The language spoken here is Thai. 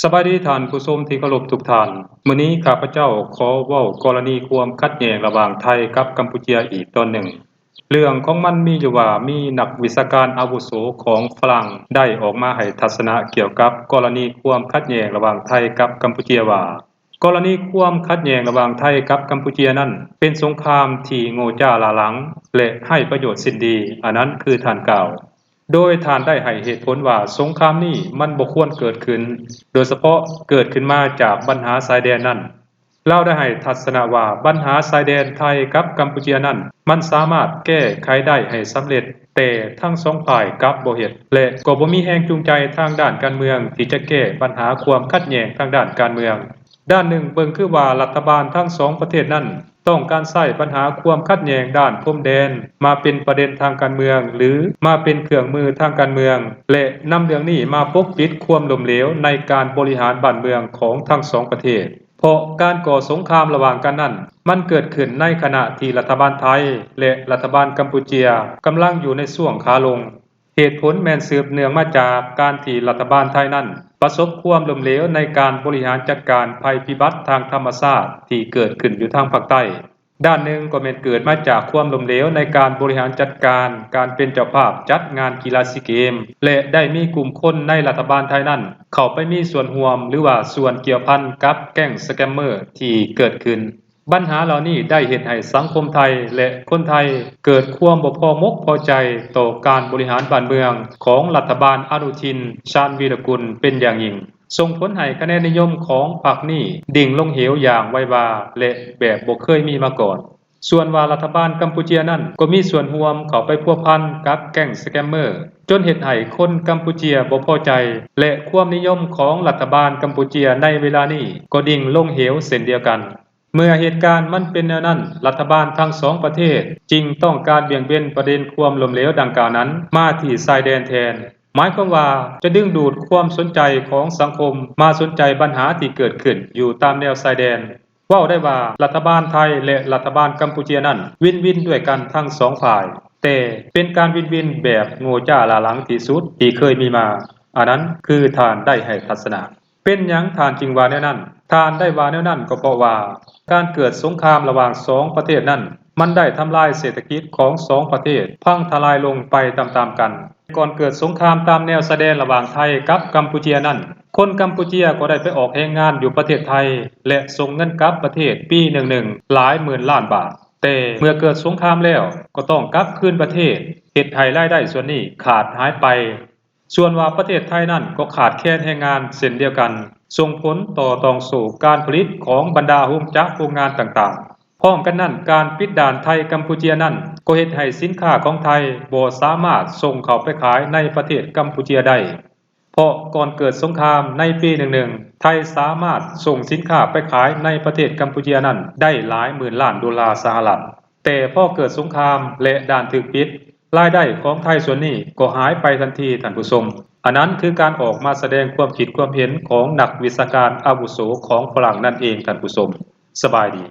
สบายดีท่านผู้ชมที่เคารพทุกท่านมื้อนี้ข้าพเจ้าขอเว้ากรณีความขัดแย้งระหว่างไทยกับกัมพูชาอีกตอนหนึ่งเรื่องของมันมีอยู่ว่ามีนักวิชาการอาวุโสของฝรั่งได้ออกมาให้ทัศนะเกี่ยวกับกรณีความขัดแย้งระหว่างไทยกับกัมพูชาว่ากรณีความขัดแย้งระหว่างไทยกับกัมพูชานั้นเป็นสงครามที่โง่จ้าลาหลังและให้ประโยชน์สิ้นดีอันนั้นคือท่านกล่าวโดยท่านได้ให้เหตุผลว่าสงครามนี้มันบ่ควรเกิดขึ้นโดยเฉพาะเกิดขึ้นมาจากปัญหาชายแดนนั้นเราได้ให้ทัศนะว่าปัญหาชายแดนไทยกับกัมพูชานั้นมันสามารถแก้ไขได้ให้สำเร็จแต่ทั้งสองฝ่ายกลับบ่เฮ็ดและก็บ่มีแรงจูงใจทางด้านการเมืองที่จะแก้ปัญหาความขัดแย้งทางด้านการเมืองด้านหนึ่งเบิ่งคือว่ารัฐบาลทั้ง2ประเทศนั้นต้องการใช้ปัญหาความขัดแย้งด้านพรมแดนมาเป็นประเด็นทางการเมืองหรือมาเป็นเครื่องมือทางการเมืองและนำเรื่องนี้มาปกปิดความล้มเหลวในการบริหารบ้านเมืองของทั้ง2ประเทศเพราะการก่อสงครามระหว่างกันนั้นมันเกิดขึ้นในขณะที่รัฐบาลไทยและรัฐบาลกัมพูชากำลังอยู่ในช่วงขาลงเหตุผลแม่นสืบเนื่องมาจากการที่รัฐบาลไทยนั้นประสบความล้มเหลวในการบริหารจัดการภัยพิบัติทางธรรมชาติที่เกิดขึ้นอยู่ทางภาคใต้ด้านหนึ่งก็แม่นเกิดมาจากความล้มเหลวในการบริหารจัดการการเป็นเจ้าภาพจัดงานกีฬาซีเกมและได้มีกลุ่มคนในรัฐบาลไทยนั้นเข้าไปมีส่วนร่วมหรือว่าส่วนเกี่ยวพันกับแก๊งสแกมเมอร์ที่เกิดขึ้นปัญหาเหล่านี้ได้เฮ็ดให้สังคมไทยและคนไทยเกิดความบ่พอมกพอใจต่อการบริหารบ้านเมืองของรัฐบาลอนุทินชาญวีรกุลเป็นอย่างยิ่งส่งผลให้คะแนนนิยมของพรรคนี้ดิ่งลงเหวอย่างไววาและแบบบ่เคยมีมาก่อนส่วนว่ารัฐบาลกัมพูชานั้นก็มีส่วนร่วมเข้าไปพัวพันกับแก๊งสแกมเมอร์จนเฮ็ดให้คนกัมพูชาบ่พอใจและความนิยมของรัฐบาลกัมพูชาในเวลานี้ก็ดิ่งลงเหวเช่นเดียวกันเมื่อเหตุการณ์มันเป็นแนวนั้นรัฐบาลทั้ง2ประเทศจึงต้องการเบี่ยงเบนประเด็นความล้มเหลวดังกล่าวนั้นมาที่ชายแดนแทนหมายความว่าจะดึงดูดความสนใจของสังคมมาสนใจปัญหาที่เกิดขึ้นอยู่ตามแนวชายแดนเว้าได้ว่ารัฐบาลไทยและรัฐบาลกัมพูชานั้นวินๆด้วยกันทั้ง2ฝ่ายแต่เป็นการวินๆแบบโง่จ้าลาหลังที่สุดที่เคยมีมาอันนั้นคือท่านได้ให้ทัศนะเป็นหยังท่านจึงว่าแนวนั้นท่านได้ว่าแนวนั้นก็เพราะว่าการเกิดสงครามระหว่าง2ประเทศนั้นมันได้ทำลายเศรษฐกิจของ2ประเทศพังทลายลงไปตามๆกันก่อนเกิดสงครามตามแนวชายแดนระหว่างไทยกับกัมพูชานั้นคนกัมพูชาก็ได้ไปออกแรงงานอยู่ประเทศไทยและส่งเงินกลับประเทศปีหนึ่งหลายหมื่นล้านบาทแต่เมื่อเกิดสงครามแล้วก็ต้องกลับคืนประเทศเฮ็ดให้รายได้ส่วนนี้ขาดหายไปส่วนว่าประเทศไทยนั้นก็ขาดแคลนแรงงานเช่นเดียวกันส่งผลต่อต้องสู่การผลิตของบรรดาโรงจักรโรงงานต่างๆพร้อมกันนั้นการปิดด่านไทยกัมพูชานั้นก็เฮ็ดให้สินค้าของไทยบ่สามารถส่งเข้าไปขายในประเทศกัมพูชาได้เพราะก่อนเกิดสงครามในปี11ไทยสามารถส่งสินค้าไปขายในประเทศกัมพูชานั้นได้หลายหมื่นล้านดอลลาร์สหรัฐแต่พอเกิดสงครามและด่านถูกปิดรายได้ของไทยส่วนนี้ก็หายไปทันทีท่านผู้ชมอันนั้นคือการออกมาแสดงความคิดความเห็นของนักวิชาการอาวุโสของฝรั่งนั่นเองท่านผู้ชมสบายดี